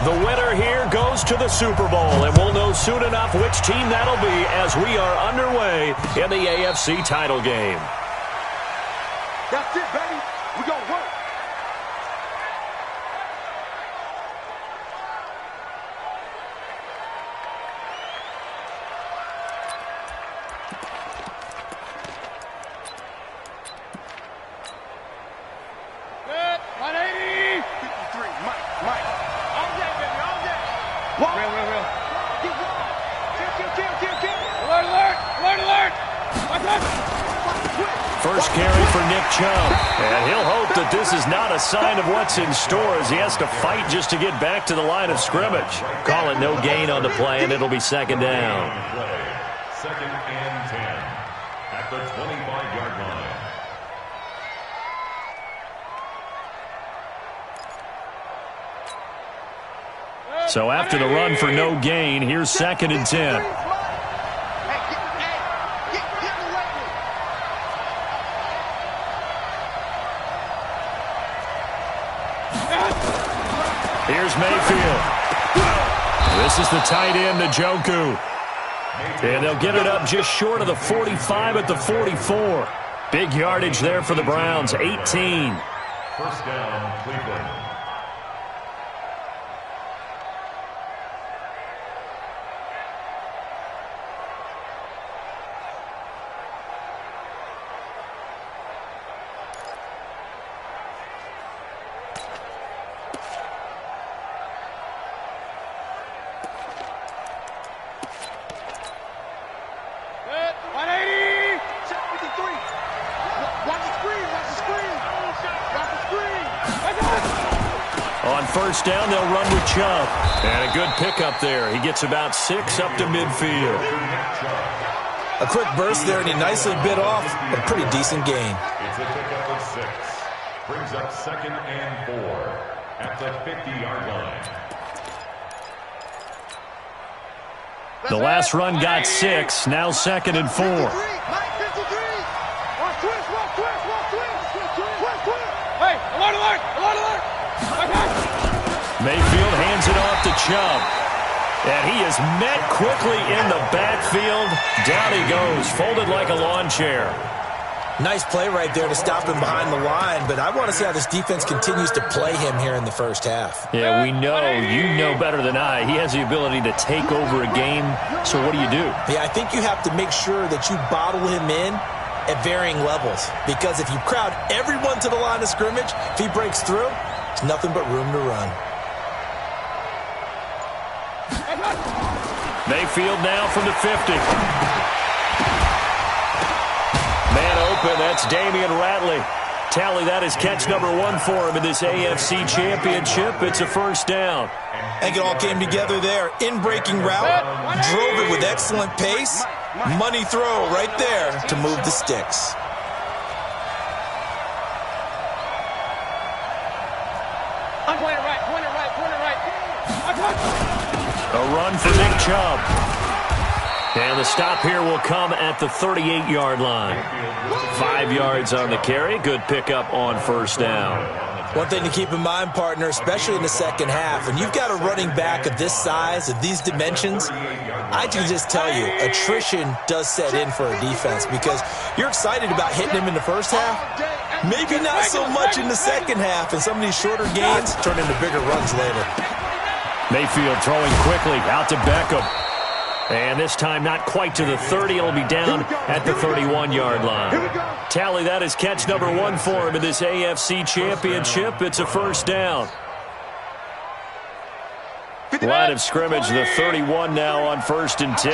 The winner here goes to the Super Bowl, and we'll know soon enough which team that'll be as we are underway in the AFC title game. That's it, baby. We're going to work. Good. 180. 53. Mike. All day, baby. All day. What? Real. Get one. Kill. Alert. Watch out. First carry for Nick Chubb, and he'll hope that this is not a sign of what's in store as he has to fight just to get back to the line of scrimmage. Call it no gain on the play, and it'll be second down. Second and 10 at the 25-yard line. So after the run for no gain, here's second and 10. Here's Mayfield. This is the tight end, Njoku. And they'll get it up just short of the 45 at the 44. Big yardage there for the Browns, 18. First down, Cleveland. Good. 180. Check 53. Watch the screen. On first down, they'll run with Chubb. And a good pickup there. He gets about 6 up to midfield. A quick burst there, and he nicely bit off a pretty decent gain. It's a pickup of 6. Brings up second and 4 at the 50-yard line. The last run got 6. Now second and 4. Mike, 53. Watch twist. Hey, alert. Mayfield hands it off to Chubb. And he is met quickly in the backfield. Down he goes, folded like a lawn chair. Nice play right there to stop him behind the line, but I want to see how this defense continues to play him here in the first half. Yeah, we know, you know better than I, he has the ability to take over a game. So what do? Yeah, I think you have to make sure that you bottle him in at varying levels, because if you crowd everyone to the line of scrimmage, if he breaks through, there's nothing but room to run. Mayfield now from the 50. Man open, that's Damian Ratley. Tally that is catch number 1 for him in this AFC Championship. It's a first down. I think it all came together there. In-breaking route, drove it with excellent pace. Money throw right there to move the sticks. I'm pointing right. A run for Nick Chubb. And the stop here will come at the 38-yard line. 5 yards on the carry. Good pickup on first down. One thing to keep in mind, partner, especially in the second half, when you've got a running back of this size, of these dimensions, I can just tell you, attrition does set in for a defense because you're excited about hitting him in the first half. Maybe not so much in the second half, and some of these shorter gains turn into bigger runs later. Mayfield throwing quickly out to Beckham. And this time not quite to the 30. It'll be down at the 31-yard line. Tally that is catch number 1 for him in this AFC Championship. It's a first down. Line of scrimmage, the 31 now on first and 10.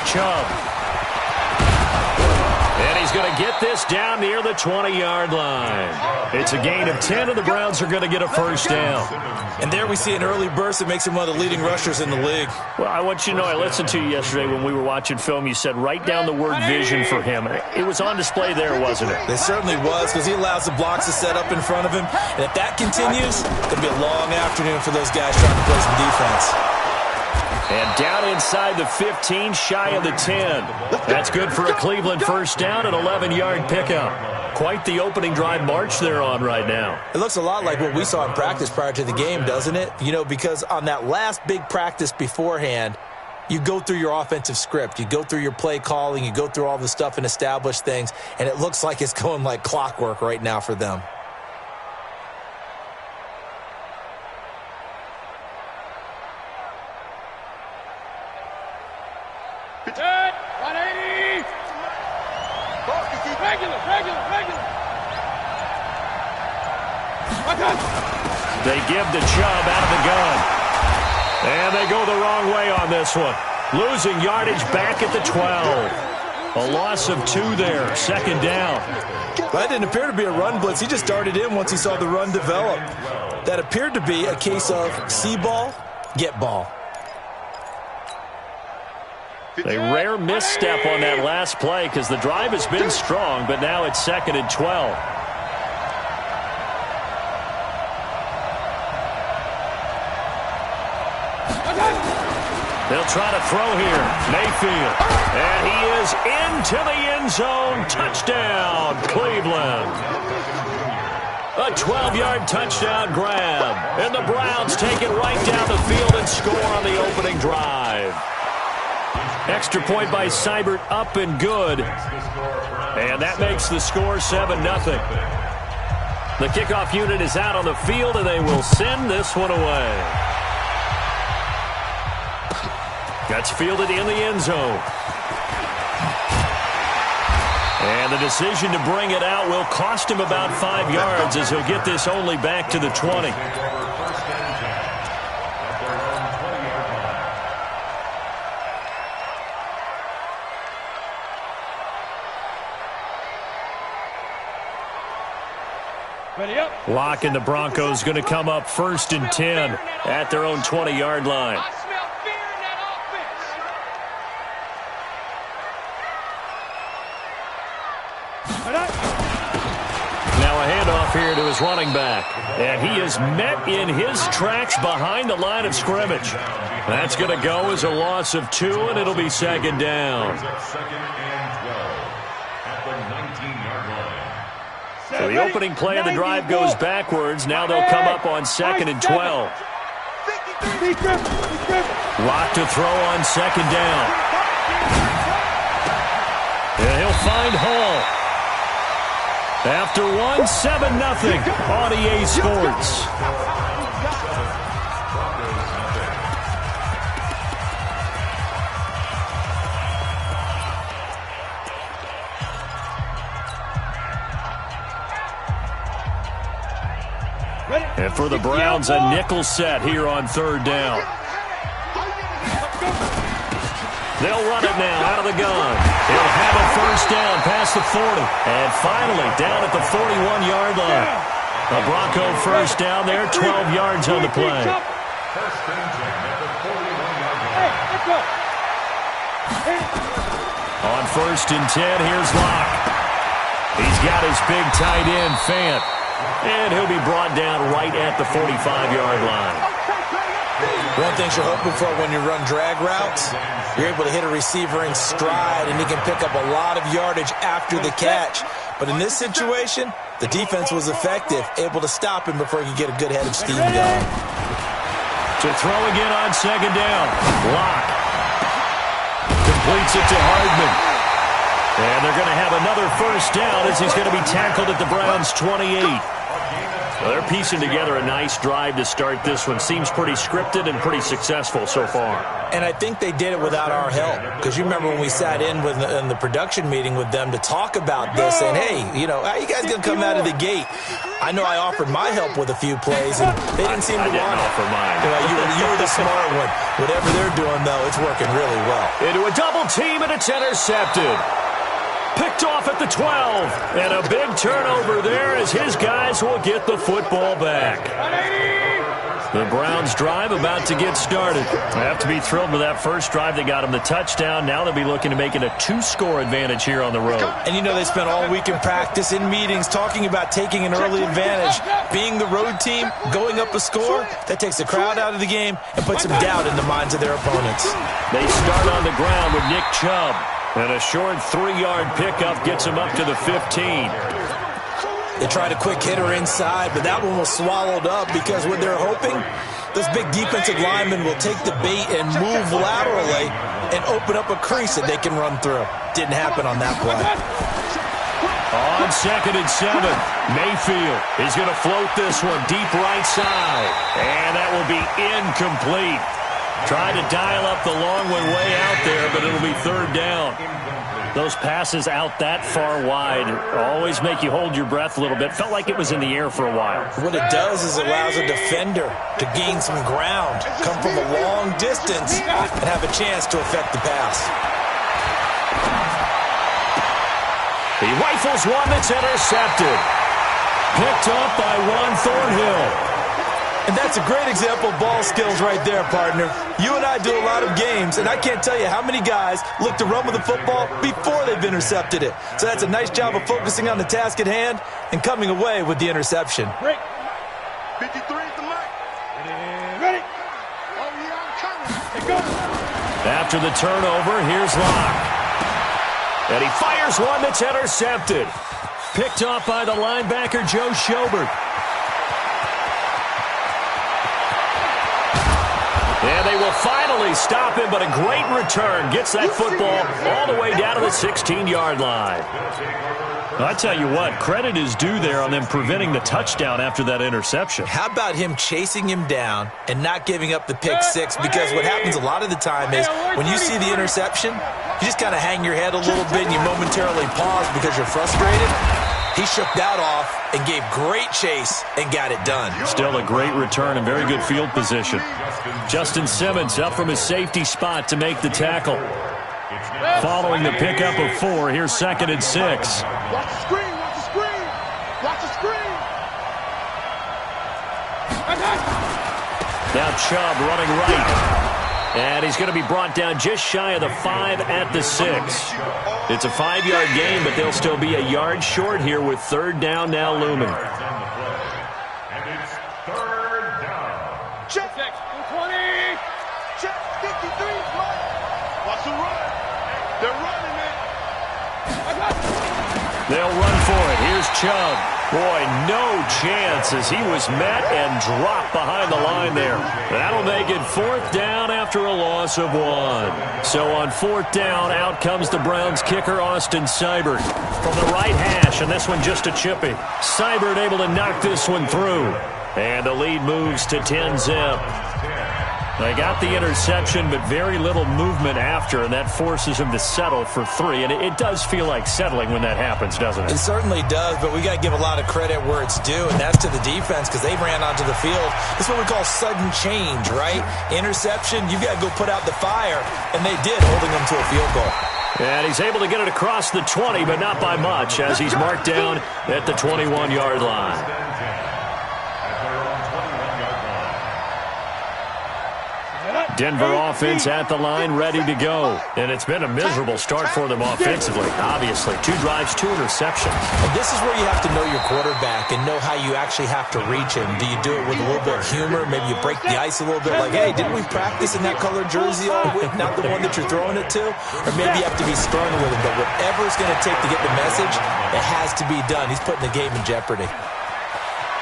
Chubb. And he's going to get this down near the 20-yard line. It's a gain of 10, and the Browns are going to get a first down. And there we see an early burst that makes him one of the leading rushers in the league. Well, I want you to know, I listened to you yesterday when we were watching film. You said write down the word vision for him. It was on display there, wasn't it? It certainly was, because he allows the blocks to set up in front of him. And if that continues, it's going to be a long afternoon for those guys trying to play some defense. And down inside the 15, shy of the 10. That's good for a Cleveland first down, an 11-yard pickup. Quite the opening drive march they're on right now. It looks a lot like what we saw in practice prior to the game, doesn't it? You know, because on that last big practice beforehand, you go through your offensive script. You go through your play calling. You go through all the stuff and establish things. And it looks like it's going like clockwork right now for them. Good. 180. Regular. They give to Chubb out of the gun. And they go the wrong way on this one. Losing yardage back at the 12. A loss of 2 there. Second down. That didn't appear to be a run blitz. He just started in once he saw the run develop. That appeared to be a case of see ball, get ball. A rare misstep on that last play because the drive has been strong, but now it's 2nd and 12. They'll try to throw here. Mayfield. And he is into the end zone. Touchdown, Cleveland. A 12-yard touchdown grab. And the Browns take it right down the field and score on the opening drive. Extra point by Seibert, up and good. And that makes the score 7-0. The kickoff unit is out on the field, and they will send this one away. That's fielded in the end zone. And the decision to bring it out will cost him about 5 yards as he'll get this only back to the 20. Ready up. Locke and the Broncos going to come up 1st and 10 at their own 20-yard line. I smell fear in that offense. Now a handoff here to his running back. And he is met in his tracks behind the line of scrimmage. That's going to go as a loss of 2, and it'll be 2nd down. So the opening play of the drive goes backwards. Now they'll come up on 2nd and 12. Locke to throw on 2nd down. And he'll find Hall. After 7-0 on EA Sports. And for the Browns, a nickel set here on 3rd down. They'll run it now out of the gun. He'll have a 1st down past the 40. And finally down at the 41-yard line. A Bronco 1st down there, 12 yards on the play. On 1st and 10, here's Locke. He's got his big tight end, Fant. And he'll be brought down right at the 45-yard line. One thing you're hoping for when you run drag routes, you're able to hit a receiver in stride, and he can pick up a lot of yardage after the catch. But in this situation, the defense was effective, able to stop him before he could get a good head of steam going. To throw again on 2nd down. Locke completes it to Hardman. And they're going to have another 1st down as he's going to be tackled at the Browns' 28. Well, they're piecing together a nice drive to start this one. Seems pretty scripted and pretty successful so far. And I think they did it without our help. Because you remember when we sat in the production meeting with them to talk about this, and hey, you know, how you guys going to come out of the gate? I know I offered my help with a few plays, and they didn't seem to want it. Offer mine. You were the smart one. Whatever they're doing, though, it's working really well. Into a double team, and it's intercepted. Picked off at the 12. And a big turnover there as his guys will get the football back. The Browns drive about to get started. They have to be thrilled with that first drive. They got them the touchdown. Now they'll be looking to make it a 2-score advantage here on the road. And you know they spent all week in practice, in meetings, talking about taking an early advantage. Being the road team, going up a score, that takes the crowd out of the game and puts some doubt in the minds of their opponents. They start on the ground with Nick Chubb. And a short 3-yard pickup gets him up to the 15. They tried a quick hitter inside, but that one was swallowed up because what they're hoping, those big defensive linemen will take the bait and move laterally and open up a crease that they can run through. Didn't happen on that play. On 2nd and 7, Mayfield is going to float this one deep right side. And that will be incomplete. Tried to dial up the long one way out there, but it'll be 3rd down. Those passes out that far wide always make you hold your breath a little bit. Felt like it was in the air for a while. What it does is it allows a defender to gain some ground, come from a long distance, and have a chance to affect the pass. He rifles one that's intercepted. Picked up by Juan Thornhill. And that's a great example of ball skills right there, partner. You and I do a lot of games, and I can't tell you how many guys look to run with the football before they've intercepted it. So that's a nice job of focusing on the task at hand and coming away with the interception. Break. 53 at the mic. Ready. Oh, yeah, I'm coming. Hey, go. After the turnover, here's Locke. And he fires one that's intercepted. Picked off by the linebacker, Joe Schobert. And they will finally stop him, but a great return. Gets that football all the way down to the 16-yard line. I tell you what, credit is due there on them preventing the touchdown after that interception. How about him chasing him down and not giving up the pick six? Because what happens a lot of the time is when you see the interception, you just kind of hang your head a little bit and you momentarily pause because you're frustrated. He shook that off and gave great chase and got it done. Still a great return and very good field position. Justin Simmons up from his safety spot to make the tackle. Following the pickup of 4, here's 2nd and 6. Watch the screen, watch the screen. Watch the screen. Now Chubb running right. And he's going to be brought down just shy of the 5 at the 6. It's a 5-yard gain, but they'll still be a yard short here with 3rd down now looming. And it's 3rd down. Check. 20. Check. 53. Watch the run. They're running it. They'll run for it. Here's Chubb. Boy, no chance as he was met and dropped behind the line there. That'll make it 4th down after a loss of 1. So on 4th down, out comes the Browns kicker, Austin Seibert. From the right hash, and this one just a chippy. Seibert able to knock this one through. And the lead moves to 10-zip. They got the interception, but very little movement after, and that forces him to settle for 3. And it does feel like settling when that happens, doesn't it? It certainly does, but we got to give a lot of credit where it's due, and that's to the defense because they ran onto the field. This is what we call sudden change, right? Interception, you've got to go put out the fire, and they did, holding them to a field goal. And he's able to get it across the 20, but not by much, as he's marked down at the 21-yard line. Denver offense at the line, ready to go. And it's been a miserable start for them offensively, obviously. 2 drives, 2 interceptions. And this is where you have to know your quarterback and know how you actually have to reach him. Do you do it with a little bit of humor? Maybe you break the ice a little bit like, hey, didn't we practice in that colored jersey all week? Not the one that you're throwing it to? Or maybe you have to be stern with him. But whatever it's going to take to get the message, it has to be done. He's putting the game in jeopardy.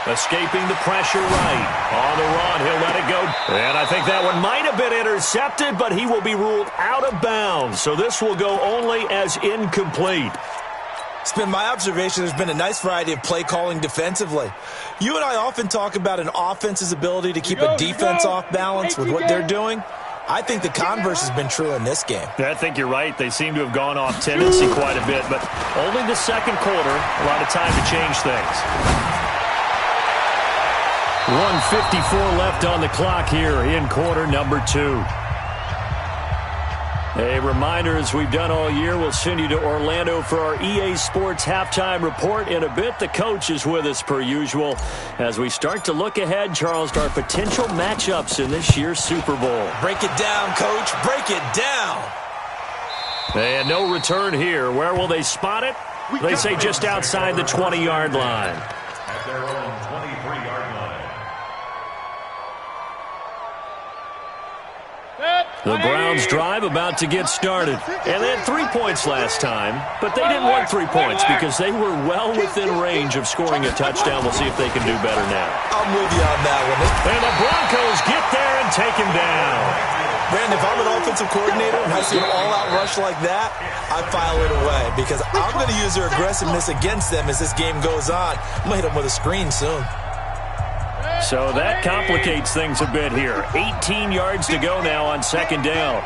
Escaping the pressure right. On the run, he'll let it go. And I think that one might have been intercepted, but he will be ruled out of bounds. So this will go only as incomplete. It's been my observation there's been a nice variety of play calling defensively. You and I often talk about an offense's ability to keep a defense off balance with what they're doing. I think the converse has been true in this game. I think you're right. They seem to have gone off tendency quite a bit, but only the second quarter, a lot of time to change things. 1:54 left on the clock here in quarter number 2. A reminder, as we've done all year, we'll send you to Orlando for our EA Sports Halftime Report in a bit. The coach is with us per usual as we start to look ahead, Charles, to our potential matchups in this year's Super Bowl. Break it down, Coach. Break it down. And no return here. Where will they spot it? They say just outside the 20-yard line. At their own 23-yard line. The Browns drive about to get started. And they had 3 points last time, but they didn't want 3 points because they were well within range of scoring a touchdown. We'll see if they can do better now. I'm with you on that one. And the Broncos get there and take him down. Brandon, if I'm an offensive coordinator and I see an all-out rush like that, I file it away because I'm going to use their aggressiveness against them as this game goes on. I'm going to hit them with a screen soon. So that complicates things a bit here. 18 yards to go now on second down.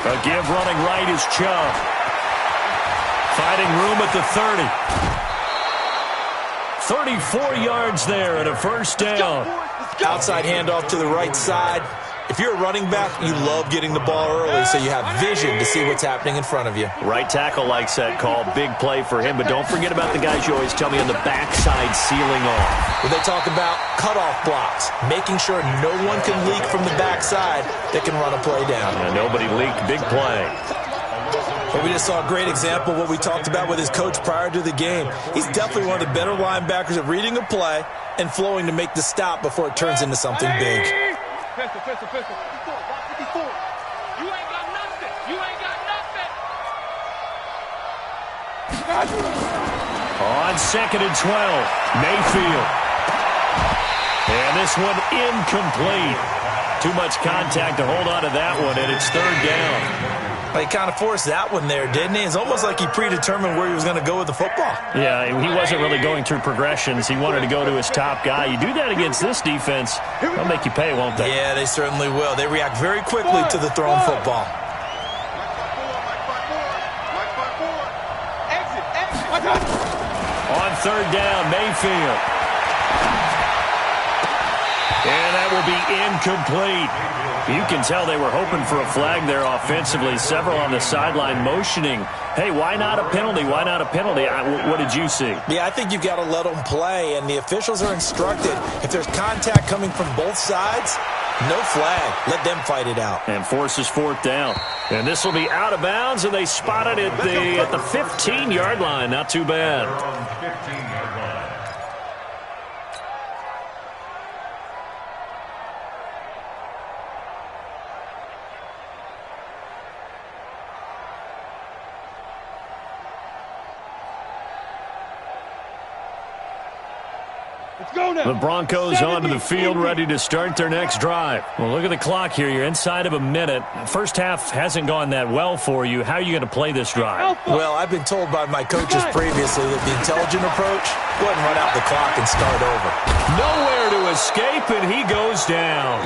A give running right is Chubb. Finding room at the 30. 34 yards there and a first down. Outside handoff to the right side. If you're a running back, you love getting the ball early so you have vision to see what's happening in front of you. Right tackle likes that call. Big play for him. But don't forget about the guys you always tell me on the backside sealing off. When they talk about cutoff blocks, making sure no one can leak from the backside that can run a play down. And nobody leaked. Big play. But we just saw a great example of what we talked about with his coach prior to the game. He's definitely one of the better linebackers at reading a play and flowing to make the stop before it turns into something big. Pistol. 54. You ain't got nothing. You ain't got nothing. On second and 12, Mayfield. And this one incomplete. Too much contact to hold on to that one, and it's third down. He kind of forced that one there, didn't he? It's almost like he predetermined where he was going to go with the football. Yeah, he wasn't really going through progressions. He wanted to go to his top guy. You do that against this defense, they'll make you pay, won't they? Yeah, they certainly will. They react very quickly to the thrown football. On third down, Mayfield. And that will be incomplete. You can tell they were hoping for a flag there offensively. Several on the sideline motioning, hey, why not a penalty? Why not a penalty? What did you see? Yeah, I think you've got to let them play, and the officials are instructed. If there's contact coming from both sides, no flag. Let them fight it out. And forces fourth down. And this will be out of bounds, and they spot it at the 15-yard line. Not too bad. 15-yard line. The Broncos onto the field, ready to start their next drive. Well, look at the clock here. You're inside of a minute. First half hasn't gone that well for you. How are you going to play this drive? Well, I've been told by my coaches previously that the intelligent approach, go ahead and run out the clock and start over. Nowhere to escape, and he goes down.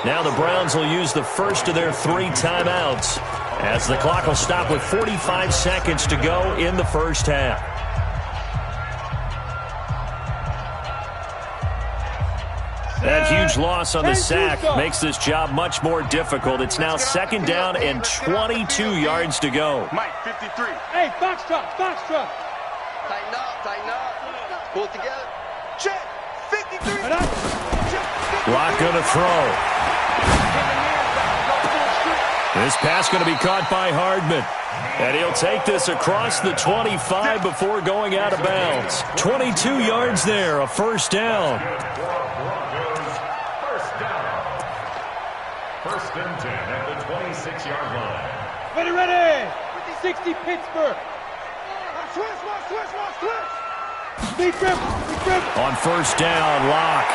Now the Browns will use the first of their 3 timeouts as the clock will stop with 45 seconds to go in the first half. That huge loss on the sack makes this job much more difficult. It's now second down and 22 yards to go. Mike, 53. Hey, foxtrot. Tighten up. Pull it together. Check. 53. Lock going to throw. This pass going to be caught by Hardman. And he'll take this across the 25 before going out of bounds. 22 yards there, a first down. First and 10 at the 26-yard line. Ready. 60 Pittsburgh. Switch. Big grip. On first down, Lock.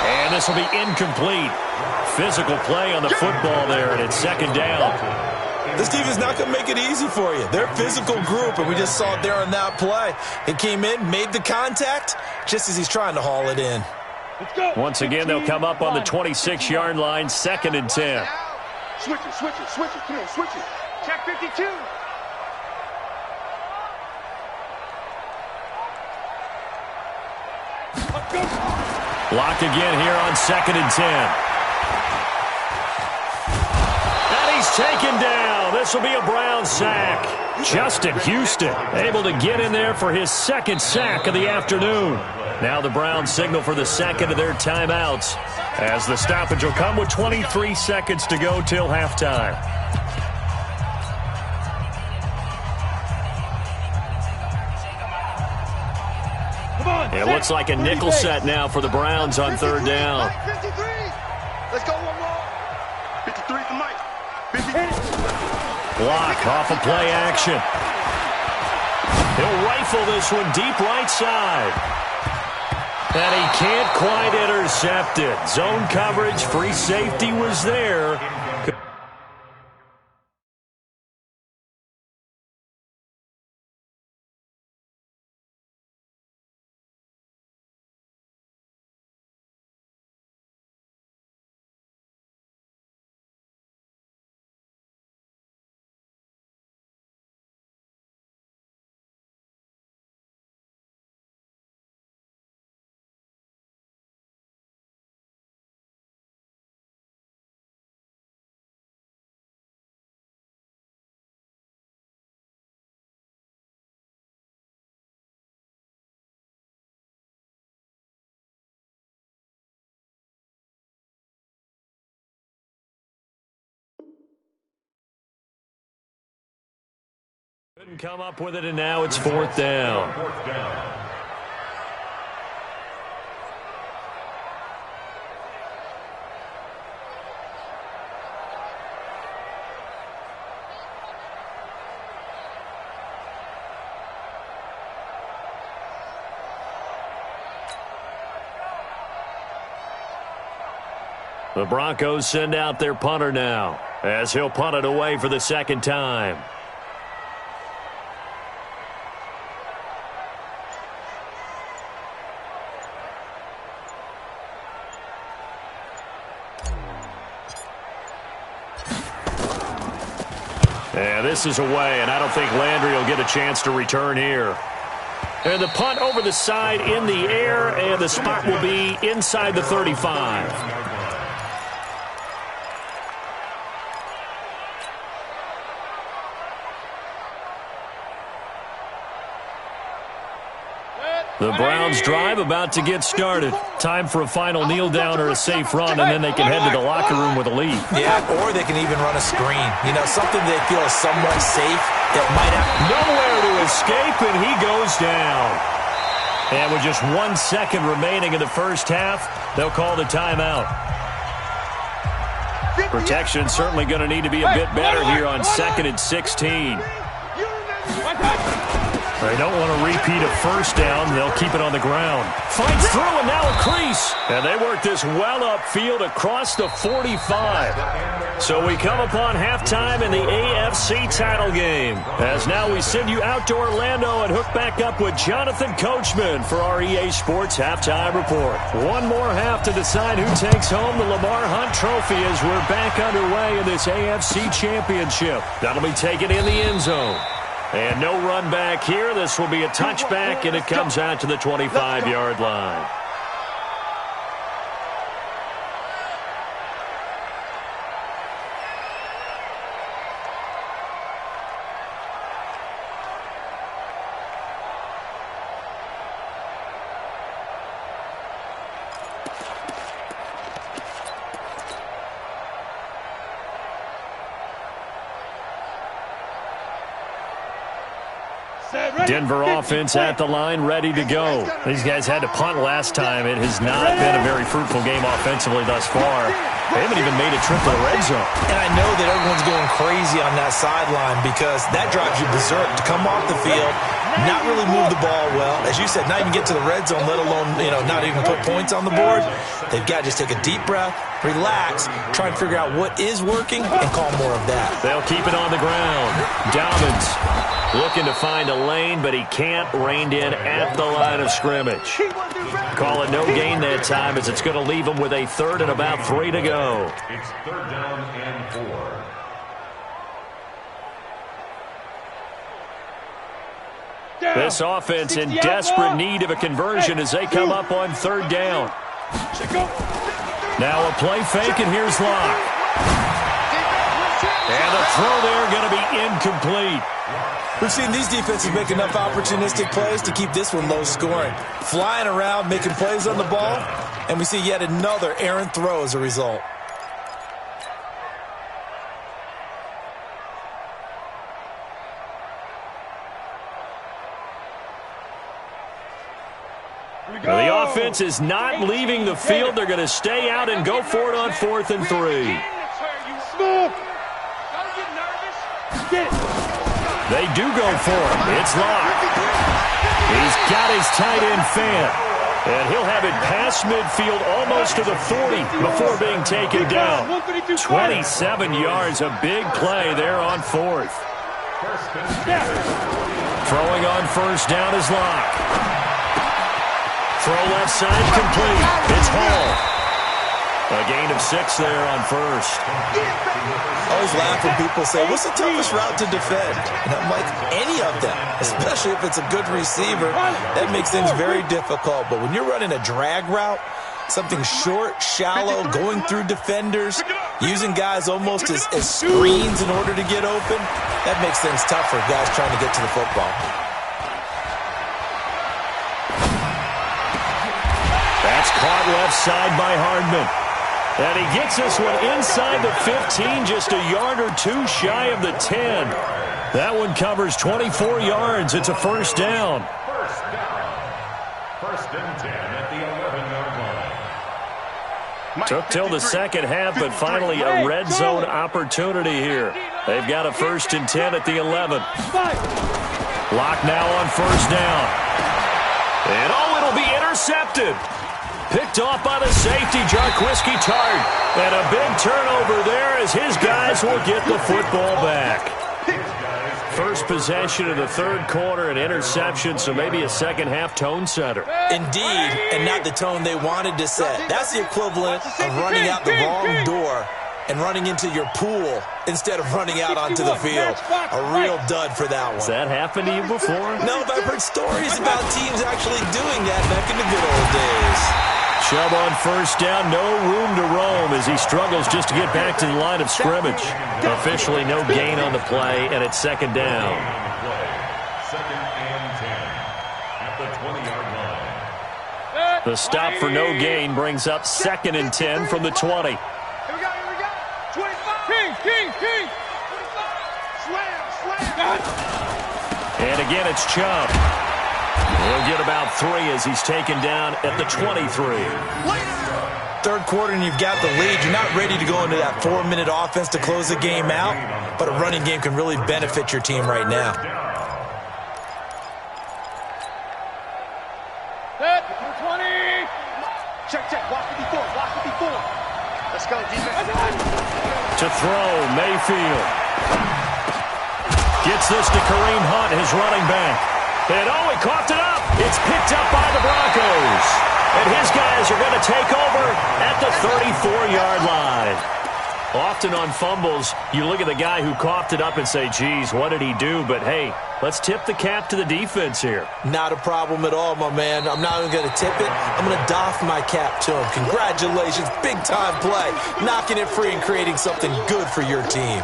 And this will be incomplete. Physical play on the football there, and it's second down. This team is not going to make it easy for you. They're a physical group, and we just saw it there on that play. It came in, made the contact, just as he's trying to haul it in. Once again, they'll come up on the 26-yard line, second and 10. Switch it. Come on, switch it. Check 52. Let's go. Lock again here on 2nd and 10. And he's taken down. This will be a Brown sack. Justin Houston able to get in there for his 2nd sack of the afternoon. Now the Browns signal for the 2nd of their timeouts, as the stoppage will come with 23 seconds to go till halftime. It looks like a nickel set now for the Browns on 3rd down. 53. Let's go one more. 53 for Mike. 53. Block off of play action. He'll rifle this one deep right side. And he can't quite intercept it. Zone coverage, free safety was there. Couldn't come up with it, and now it's 4th down. The Broncos send out their punter now, as he'll punt it away for the 2nd time. Yeah, this is away, and I don't think Landry will get a chance to return here. And the punt over the side in the air, and the spot will be inside the 35. The Browns drive about to get started. Time for a final kneel down or a safe run, and then they can head to the locker room with a lead. Yeah, or they can even run a screen. You know, something they feel is somewhat safe that might have nowhere to escape, and he goes down. And with just 1 second remaining in the first half, they'll call the timeout. Protection certainly going to need to be a bit better here on 2nd and 16. They don't want to repeat a first down. They'll keep it on the ground. Fights through, and now a crease. And they work this well upfield across the 45. So we come upon halftime in the AFC title game. As now we send you out to Orlando and hook back up with Jonathan Coachman for our EA Sports Halftime Report. One more half to decide who takes home the Lamar Hunt Trophy as we're back underway in this AFC Championship. That'll be taken in the end zone. And no run back here. This will be a touchback, and it comes out to the 25-yard line. Denver offense at the line, ready to go. These guys had to punt last time. It has not been a very fruitful game offensively thus far. They haven't even made a trip to the red zone. And I know that everyone's going crazy on that sideline because that drives you berserk to come off the field, not really move the ball well. As you said, not even get to the red zone, let alone, not even put points on the board. They've got to just take a deep breath, relax, try and figure out what is working, and call more of that. They'll keep it on the ground. Dobbins looking to find a lane, but he can't. Reined in at the line of scrimmage. Call it no gain that time, as it's going to leave him with a 3rd and about 3 to go. It's 3rd down and 4. This offense in desperate need of a conversion as they come up on 3rd down. Now a play fake, and here's Locke. And the throw there going to be incomplete. We've seen these defenses make enough opportunistic plays to keep this one low scoring. Flying around, making plays on the ball, and we see yet another errant throw as a result. The offense is not leaving the field. They're going to stay out and go for it on 4th and 3. They do go for him. It's Locke. He's got his tight end fan. And he'll have it past midfield almost to the 40 before being taken down. 27 yards, a big play there on 4th. Throwing on 1st down is Locke. Throw left side complete. It's Hall. A gain of 6 there on 1st. I always laugh when people say, what's the toughest route to defend? And I'm like, any of them, especially if it's a good receiver. That makes things very difficult. But when you're running a drag route, something short, shallow, going through defenders, using guys almost as screens in order to get open, that makes things tough for guys trying to get to the football. That's caught left side by Hardman. And he gets this one inside the 15, just a yard or 2 shy of the 10. That one covers 24 yards. It's a 1st down. First and 10 at the 11-yard line. Took till the second half, but finally a red zone opportunity here. They've got a 1st and 10 at the 11. Locke now on 1st down. And it'll be intercepted. Picked off by the safety, Jarquiski Tart. And a big turnover there as his guys will get the football back. First possession of the 3rd quarter, an interception, so maybe a second-half tone setter. Indeed, and not the tone they wanted to set. That's the equivalent of running out the wrong door and running into your pool instead of running out onto the field. A real dud for that one. Has that happened to you before? No, but I've heard stories about teams actually doing that back in the good old days. Chubb on 1st down, no room to roam as he struggles just to get back to the line of scrimmage. Officially no gain on the play, and it's 2nd down. 2nd and 10 at the 20-yard line. The stop for no gain brings up 2nd and 10 from the 20. Here we go. 25. King. 25. Slam. And again, it's Chubb. He'll get about 3 as he's taken down at the 23. 3rd quarter and you've got the lead. You're not ready to go into that 4-minute offense to close the game out, but a running game can really benefit your team right now. Set. 20. Check. Watch 54. Let's go, defense. To throw, Mayfield. Gets this to Kareem Hunt, his running back. And he coughed it up. It's picked up by the Broncos. And his guys are going to take over at the 34-yard line. Often on fumbles, you look at the guy who coughed it up and say, geez, what did he do? But, hey, let's tip the cap to the defense here. Not a problem at all, my man. I'm not even going to tip it. I'm going to doff my cap to him. Congratulations. Big-time play. Knocking it free and creating something good for your team.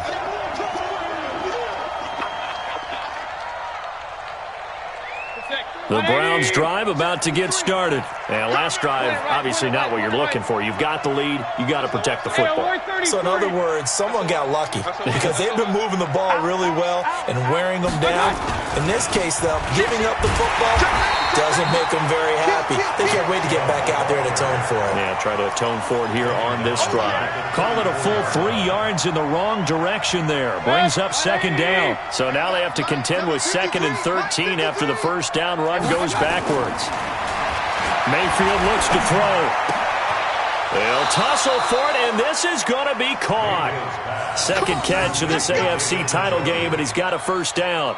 The Browns drive about to get started. And last drive, obviously not what you're looking for. You've got the lead. You got to protect the football. So in other words, someone got lucky because they've been moving the ball really well and wearing them down. In this case, though, giving up the football doesn't make them very happy. They can't wait to get back out there and atone for it. Yeah, try to atone for it here on this drive. Call it a full 3 yards in the wrong direction there. Brings up 2nd down. So now they have to contend with 2nd and 13 after the 1st down run goes backwards. Mayfield looks to throw. They'll tussle for it, and this is going to be caught. 2nd catch of this AFC title game, and he's got a 1st down.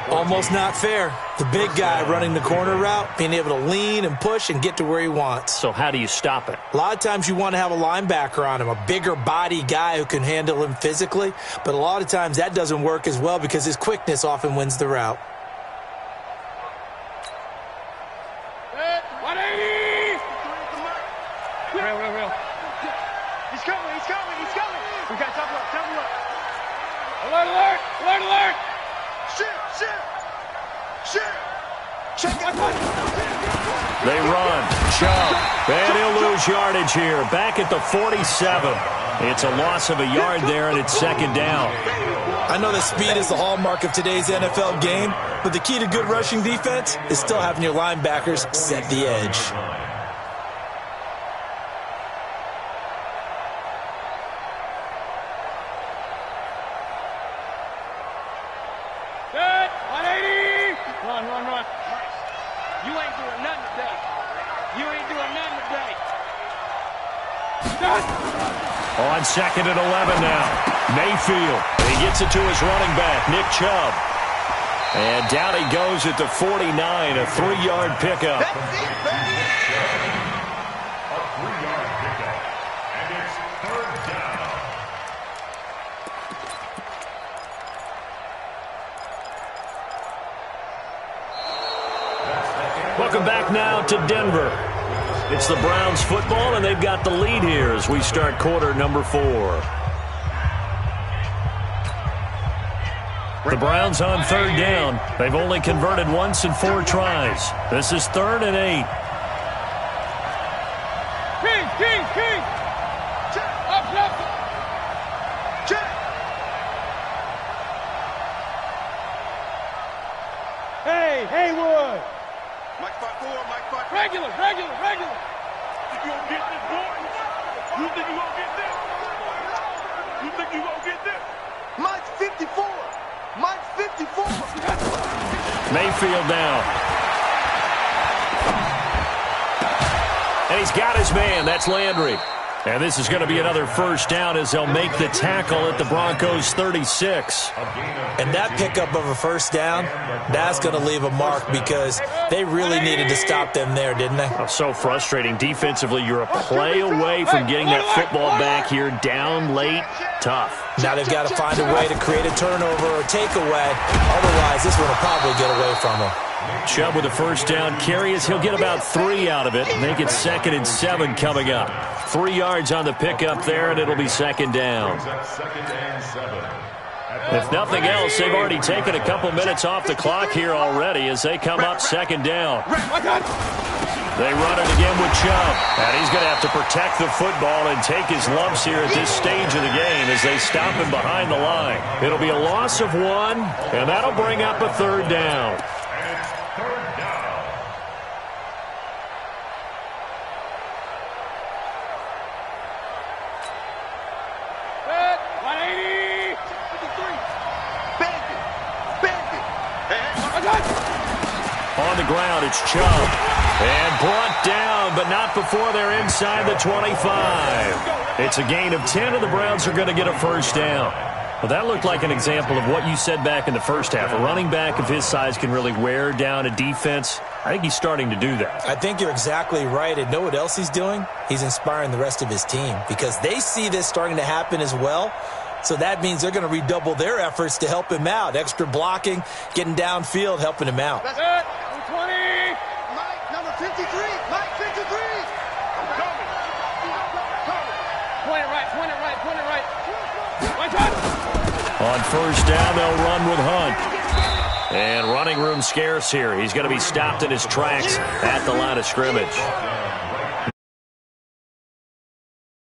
Almost not fair. The big guy running the corner route, being able to lean and push and get to where he wants. So how do you stop it? A lot of times you want to have a linebacker on him, a bigger body guy who can handle him physically, but a lot of times that doesn't work as well because his quickness often wins the route. 180. coming. He's coming. We got top left. Top left. Alert, alert, alert, alert. Shit. Check it. They run. Chubb. And he'll lose yardage here. Back at the 47. It's a loss of a yard there, and it's second down. I know that speed is the hallmark of today's NFL game, but the key to good rushing defense is still having your linebackers set the edge. Set. 180. Run. You ain't doing nothing today. On second and 11 now. Mayfield. He gets it to his running back, Nick Chubb. And down he goes at the 49, a 3-yard pickup. A 3-yard pickup. And it's third down. Welcome back now to Denver. It's the Browns football, and they've got the lead here as we start quarter number 4. The Browns on third down. They've only converted once in 4 tries. This is 3rd and 8. King. Up. Check. Hey, Haywood. Mike 5-4. Regular. You gonna get this, boy? You think you gonna get this? Mike 54. Mayfield down. And he's got his man. That's Landry. And this is going to be another first down as they'll make the tackle at the Broncos' 36. And that pickup of a first down, that's going to leave a mark because they really needed to stop them there, didn't they? Oh, so frustrating. Defensively, you're a play away from getting that football back here. Down late, tough. Now they've got to find a way to create a turnover or takeaway. Otherwise, this one will probably get away from them. Chubb with a first down carry as he'll get about 3 out of it. Make it 2nd and 7 coming up. 3 yards on the pickup there, and it'll be second down. If nothing else, they've already taken a couple minutes off the clock here already as they come up second down. They run it again with Chubb, and he's going to have to protect the football and take his lumps here at this stage of the game as they stop him behind the line. It'll be a loss of 1, and that'll bring up a 3rd down. On the ground, it's Chubb. And brought down, but not before they're inside the 25. It's a gain of 10, and the Browns are going to get a first down. Well, that looked like an example of what you said back in the first half. A running back of his size can really wear down a defense. I think he's starting to do that. I think you're exactly right. And know what else he's doing? He's inspiring the rest of his team because they see this starting to happen as well. So that means they're going to redouble their efforts to help him out. Extra blocking, getting downfield, helping him out. That's it. 20. Mike, number 53. Mike 53. Coming. Point it right. One touch. On first down, they'll run with Hunt. And running room scarce here. He's going to be stopped in his tracks at the line of scrimmage.